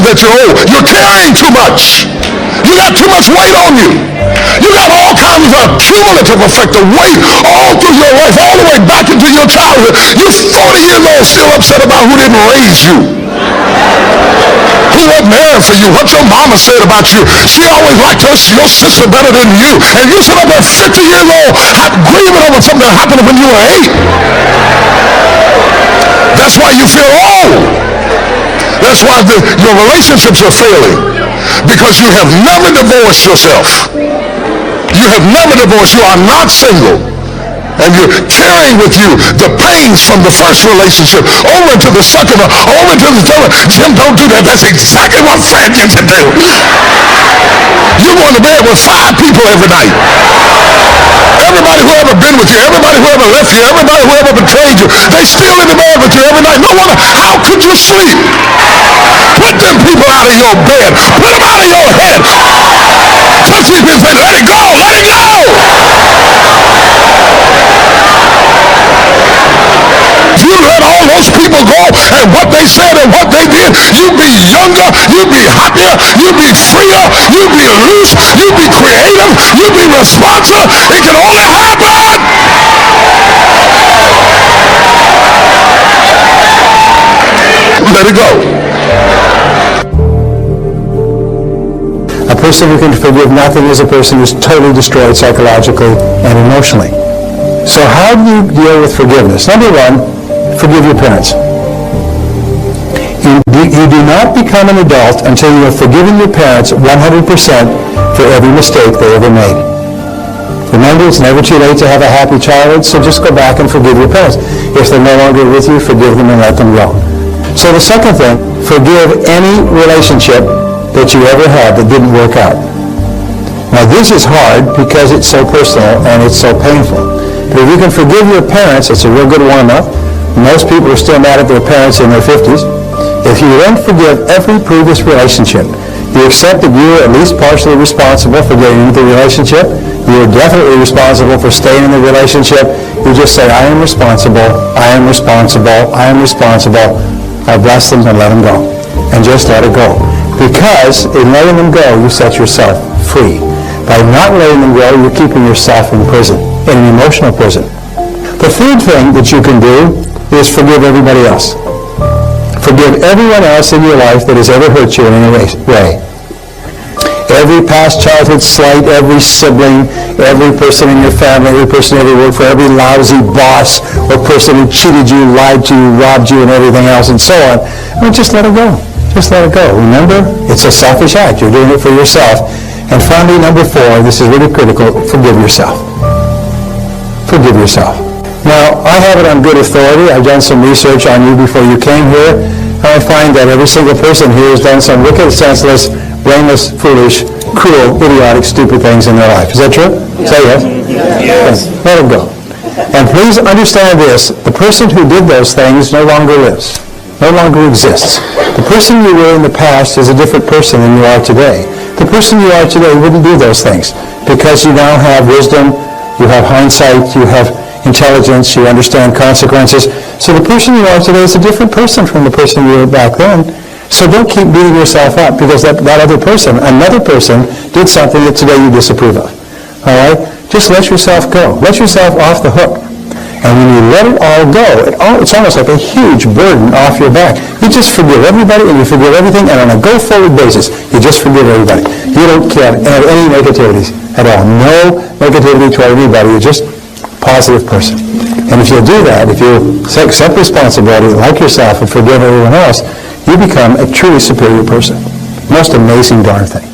that you're old. You're carrying too much. You got too much weight on you. You got all kinds of cumulative effect of weight all through your life, all the way back into your childhood. You're 40 years old still upset about who didn't raise you. Who wasn't there for you? What your mama said about you. She always liked your sister better than you. And you sit up there 50 years old grieving over something that happened when you were 8. That's why you feel old. That's why your relationships are failing. Because you have never divorced yourself. You have never divorced. You are not single. And you're carrying with you the pains from the first relationship over to the second one, over to the third one. Jim, don't do that. That's exactly what Fred used to do. You're going to bed with 5 people every night. Everybody who ever been with you, everybody who ever left you, everybody who ever betrayed you, they still in the bed with you every night. No wonder, how could you sleep? Put them people out of your bed. Put them out of your head. Touch these people and say, let it go, let it go. If you let all those people go and what they said and what they did, you'd be younger, you'd be happier, you'd be freer, you'd be loose, you'd be creative, you'd be responsive. It can only happen. Let it go. A person who can forgive nothing is a person who's totally destroyed psychologically and emotionally. So how do you deal with forgiveness? Number one, forgive your parents. You do not become an adult until you have forgiven your parents 100% for every mistake they ever made. Remember, it's never too late to have a happy childhood, so just go back and forgive your parents. If they're no longer with you, forgive them and let them go. So the second thing, forgive any relationship that you ever had that didn't work out. Now this is hard because it's so personal and it's so painful. But if you can forgive your parents, it's a real good warm-up. Most people are still mad at their parents in their 50s. If you then forgive every previous relationship, you accept that you are at least partially responsible for getting into the relationship. You are definitely responsible for staying in the relationship. You just say, I am responsible, I am responsible, I am responsible. I bless them and let them go. And just let it go. Because in letting them go, you set yourself free. By not letting them go, you're keeping yourself in prison, in an emotional prison. The third thing that you can do is forgive everybody else. Forgive everyone else in your life that has ever hurt you in any way. Every past childhood slight, every sibling, every person in your family, every person you ever worked for, every lousy boss or person who cheated you, lied to you, robbed you, and everything else, and so on. Well, just let it go. Just let it go. Remember, it's a selfish act. You're doing it for yourself. And finally, number 4, this is really critical, forgive yourself. Forgive yourself. Now, I have it on good authority. I've done some research on you before you came here, and I find that every single person here has done some wicked, senseless, brainless, foolish, cruel, idiotic, stupid things in their life. Is that true? Yes. Say yes? Yes. Let it go. And please understand this. The person who did those things no longer lives. No longer exists. The person you were in the past is a different person than you are today. The person you are today wouldn't do those things because you now have wisdom, you have hindsight, you have intelligence, you understand consequences. So the person you are today is a different person from the person you were back then. So don't keep beating yourself up because that other person, another person, did something that today you disapprove of. All right? Just let yourself go. Let yourself off the hook. And when you let it all go, it's almost like a huge burden off your back. You just forgive everybody and you forgive everything, and on a go-forward basis, you just forgive everybody. You don't have any negativities at all. No negativity toward anybody. You're just a positive person. And if you'll do that, if you accept responsibility like yourself and forgive everyone else, you become a truly superior person. Most amazing darn thing.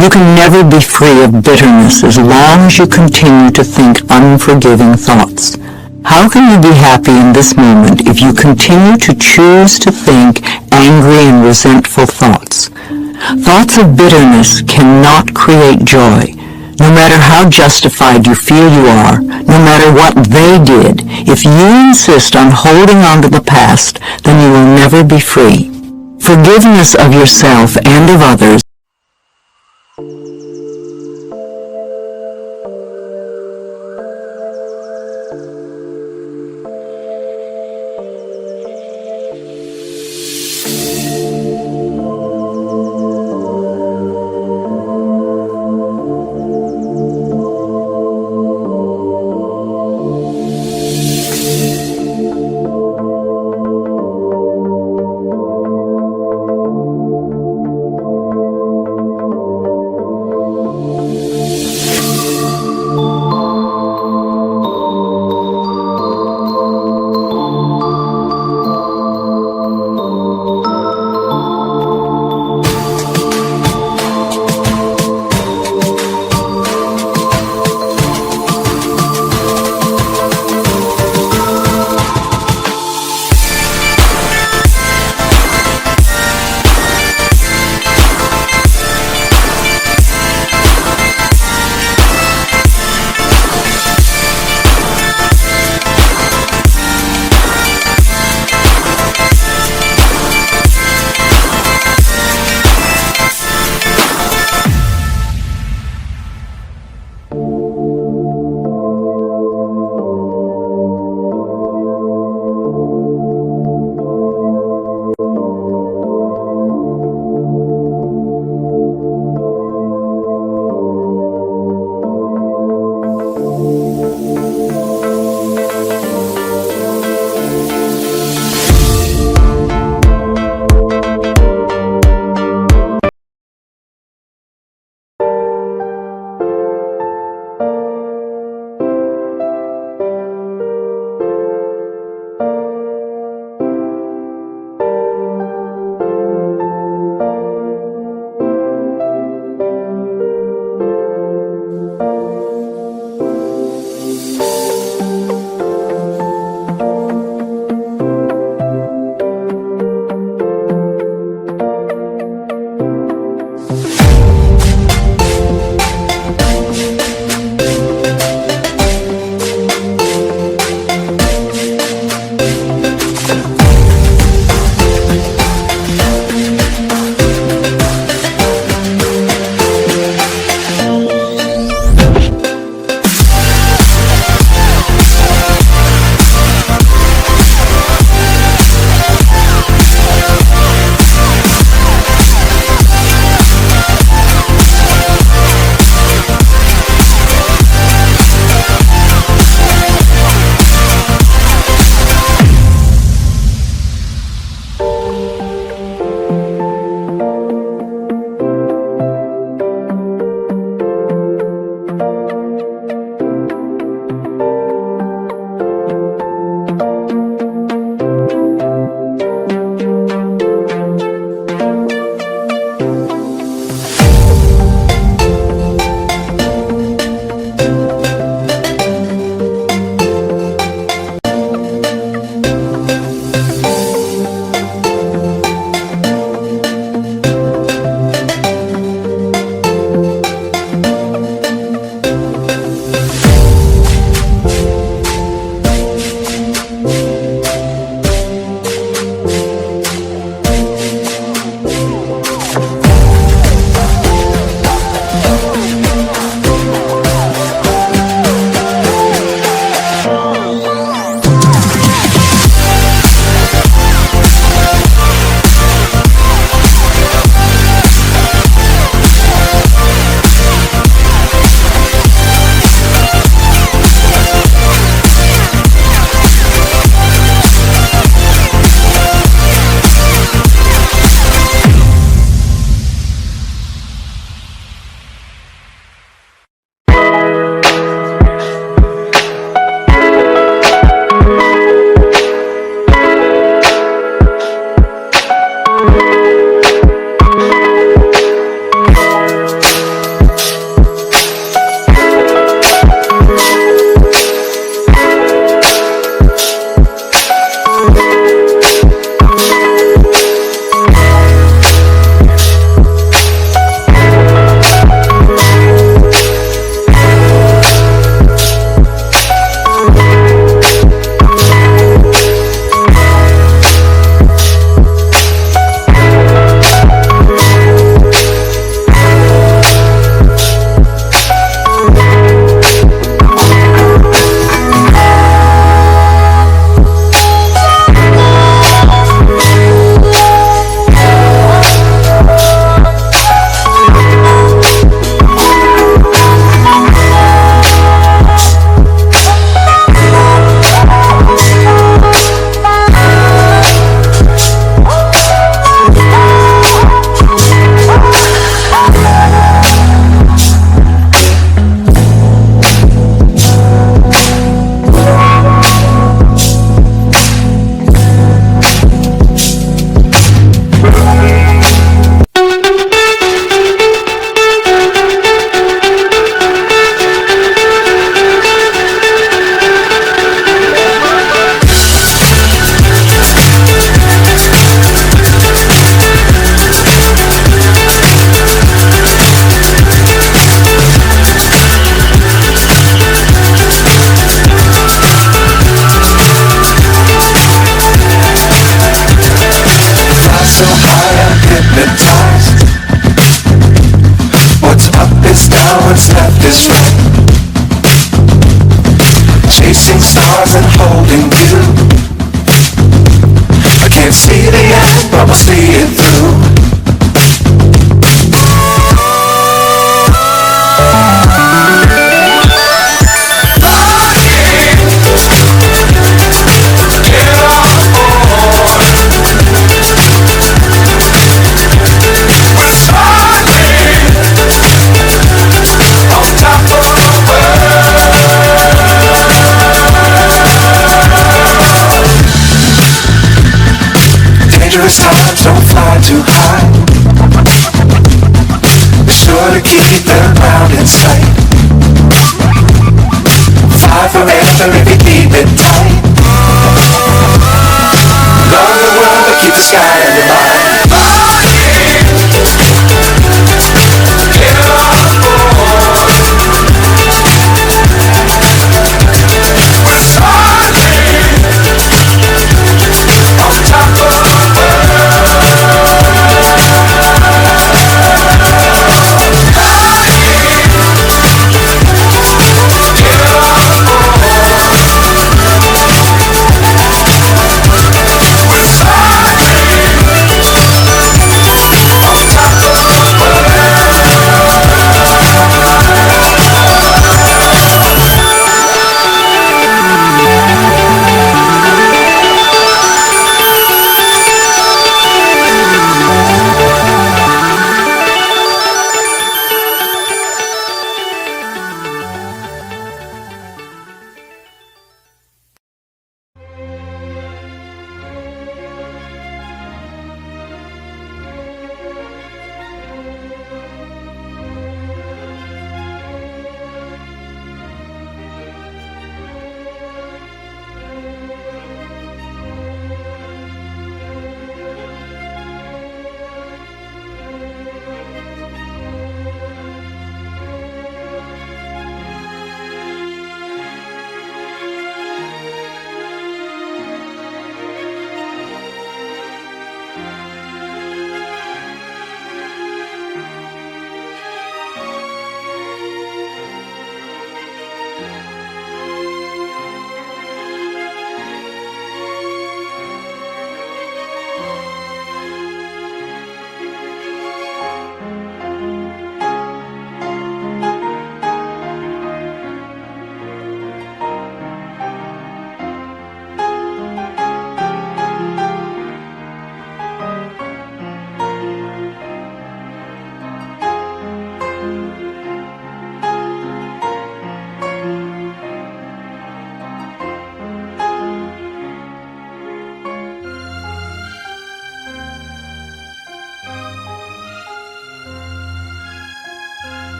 You can never be free of bitterness as long as you continue to think unforgiving thoughts. How can you be happy in this moment if you continue to choose to think angry and resentful thoughts? Thoughts of bitterness cannot create joy. No matter how justified you feel you are, no matter what they did, if you insist on holding on to the past, then you will never be free. Forgiveness of yourself and of others am hypnotized. What's up is down, what's left is right. Chasing stars and holding you. I can't see the end, but we'll see it through. Dangerous times, don't fly too high. Be sure to keep the ground in sight. Fly forever if you keep it tight. Love the world, but keep the sky